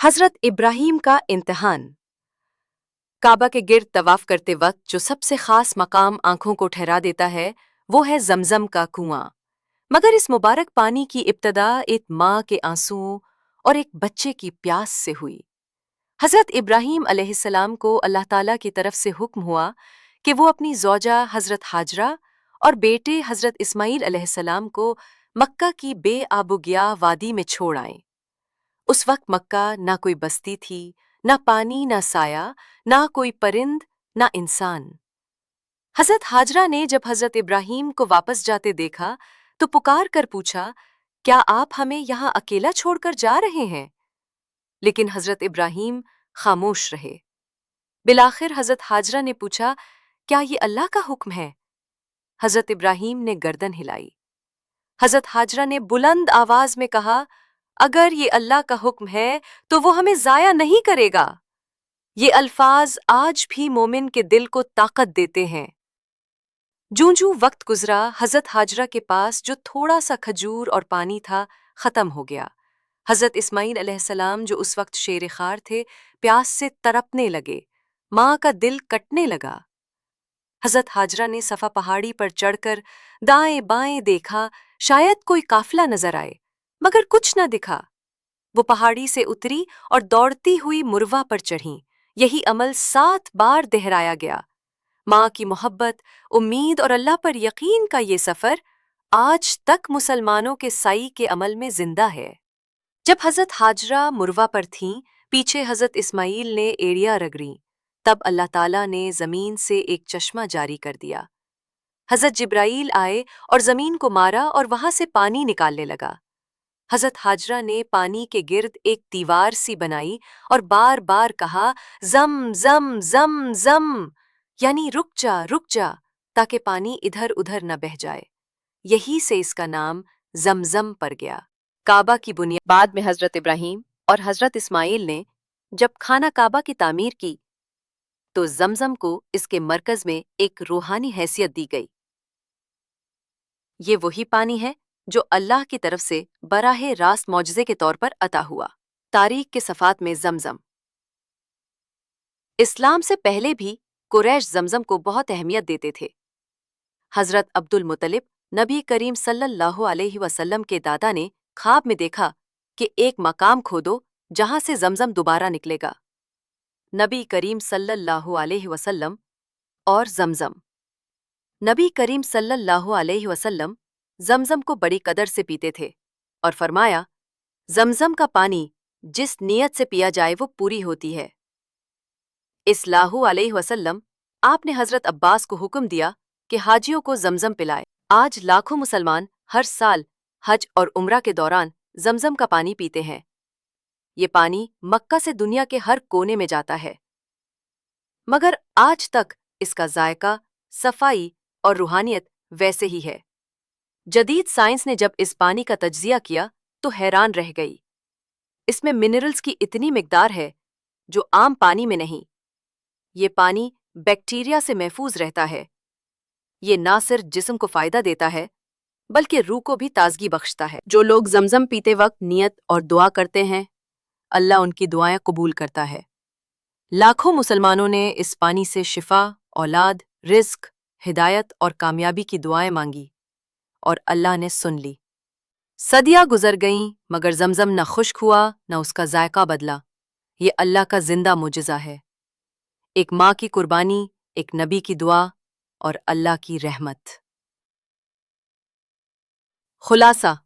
हजरत इब्राहीम का इम्तिहान। काबा के गिर्द तवाफ करते वक्त जो सबसे खास मकाम आंखों को ठहरा देता है वो है जमजम का कुआं। मगर इस मुबारक पानी की इब्तदा एक माँ के आंसुओं और एक बच्चे की प्यास से हुई। हजरत इब्राहीम अलैहिस्सलाम को अल्लाह ताला की तरफ से हुक्म हुआ कि वो अपनी ज़ौजा हजरत हाजरा और बेटे हजरत इस्माईल अलैहिस्सलाम को मक्का की बेआबुगिया वादी में छोड़ आएं। उस वक्त मक्का ना कोई बस्ती थी, ना पानी, ना साया, ना कोई परिंद, ना इंसान। हजरत हाजरा ने जब हजरत इब्राहीम को वापस जाते देखा तो पुकार कर पूछा, क्या आप हमें यहाँ अकेला छोड़कर जा रहे हैं? लेकिन हजरत इब्राहीम खामोश रहे। बिलाखिर हजरत हाजरा ने पूछा, क्या ये अल्लाह का हुक्म है? हजरत इब्राहीम ने गर्दन हिलाई। हजरत हाजरा ने बुलंद आवाज में कहा, अगर ये अल्लाह का हुक्म है तो वो हमें जाया नहीं करेगा। ये अल्फाज आज भी मोमिन के दिल को ताकत देते हैं। जूं-जूं वक्त गुजरा, हजरत हाजरा के पास जो थोड़ा सा खजूर और पानी था खत्म हो गया। हजरत इस्माईल अलैहिस्सलाम जो उस वक्त शेर खार थे, प्यास से तड़पने लगे। माँ का दिल कटने लगा। हजरत हाजरा ने सफा पहाड़ी पर चढ़कर दाएं बाएं देखा, शायद कोई काफिला नजर आए, मगर कुछ न दिखा। वो पहाड़ी से उतरी और दौड़ती हुई मुरवा पर चढ़ीं। यही अमल 7 बार दोहराया गया। माँ की मोहब्बत, उम्मीद और अल्लाह पर यकीन का ये सफर आज तक मुसलमानों के साई के अमल में जिंदा है। जब हजरत हाजरा मुरवा पर थीं, पीछे हजरत इस्माईल ने एड़ियां रगड़ी। तब अल्लाह ताला ने जमीन से एक चश्मा जारी कर दिया। हजरत जिब्राईल आए और जमीन को मारा और वहां से पानी निकालने लगा। हजरत हाजरा ने पानी के गिर्द एक दीवार सी बनाई और बार बार कहा, जम जम जम जम, यानी रुक जा, ताकि पानी इधर उधर न बह जाए। यही से इसका नाम जमजम पड़ गया। काबा की बुनियाद। बाद में हजरत इब्राहीम और हजरत इस्माईल ने जब खाना काबा की तामीर की तो जमजम को इसके मरकज में एक रूहानी हैसियत दी गई। ये वही पानी है जो अल्लाह की तरफ से बराहे रास्त मौजज़े के तौर पर अता हुआ। तारीख के सफ़ात में जमजम। इस्लाम से पहले भी कुरैश जमजम को बहुत अहमियत देते थे। हजरत अब्दुल मुत्तलिब नबी करीम सल्लल्लाहु अलैहि वसल्लम के दादा ने ख्वाब में देखा कि एक मकाम खोदो जहां से जमजम दोबारा निकलेगा। नबी करीम सल्लल्लाहु अलैहि वसल्लम और जमजम। नबी करीम सल्लल्लाहु अलैहि वसल्लम जमजम को बड़ी कदर से पीते थे और फरमाया, जमजम का पानी जिस नियत से पिया जाए वो पूरी होती है। इस्लाहु अलैहि वसल्लम आपने हजरत अब्बास को हुक्म दिया कि हाजियों को जमजम पिलाए। आज लाखों मुसलमान हर साल हज और उम्रा के दौरान जमजम का पानी पीते हैं। ये पानी मक्का से दुनिया के हर कोने में जाता है, मगर आज तक इसका जायका, सफाई और रूहानियत वैसे ही है। जदीद साइंस ने जब इस पानी का तज्जिया किया तो हैरान रह गई। इसमें मिनरल्स की इतनी मिकदार है जो आम पानी में नहीं। ये पानी बैक्टीरिया से महफूज रहता है। ये ना सिर्फ जिस्म को फायदा देता है बल्कि रूह को भी ताजगी बख्शता है। जो लोग जमजम पीते वक्त नियत और दुआ करते हैं, अल्लाह उनकी दुआएं कबूल करता है। लाखों मुसलमानों ने इस पानी से शिफा, औलाद, रिज्क, हिदायत और कामयाबी की दुआएं मांगी और अल्लाह ने सुन ली। सदियां गुजर गईं मगर जमजम न खुश्क हुआ न उसका जायका बदला। ये अल्लाह का जिंदा मुजज़ा है। एक माँ की कुर्बानी, एक नबी की दुआ और अल्लाह की रहमत। खुलासा,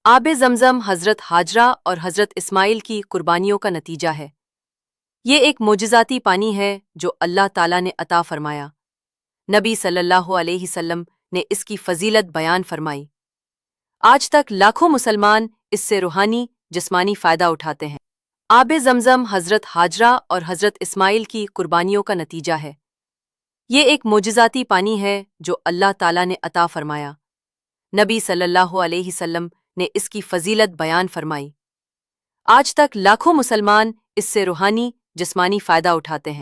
आबे जमजम हजरत हाजरा और हजरत इस्माईल की कुर्बानियों का नतीजा है। ये एक मोजिज़ाती पानी है जो अल्लाह ताला ने अता फरमाया। नबी सल्लल्लाहु अलैहि वसल्लम ने इसकी फजीलत बयान फरमाई। आज तक लाखों मुसलमान इससे रूहानी, जिस्मानी फ़ायदा उठाते हैं। आबे ज़मज़म हज़रत हाजरा और हज़रत इस्माईल की कुर्बानियों का नतीजा है। ये एक मोजिज़ाती पानी है जो अल्लाह ताला ने अता फरमाया। नबी सल्लल्लाहु अलैहि वसल्लम ने इसकी फजीलत बयान फरमाई। आज तक लाखों मुसलमान इससे रूहानी, जिस्मानी फ़ायदा उठाते हैं।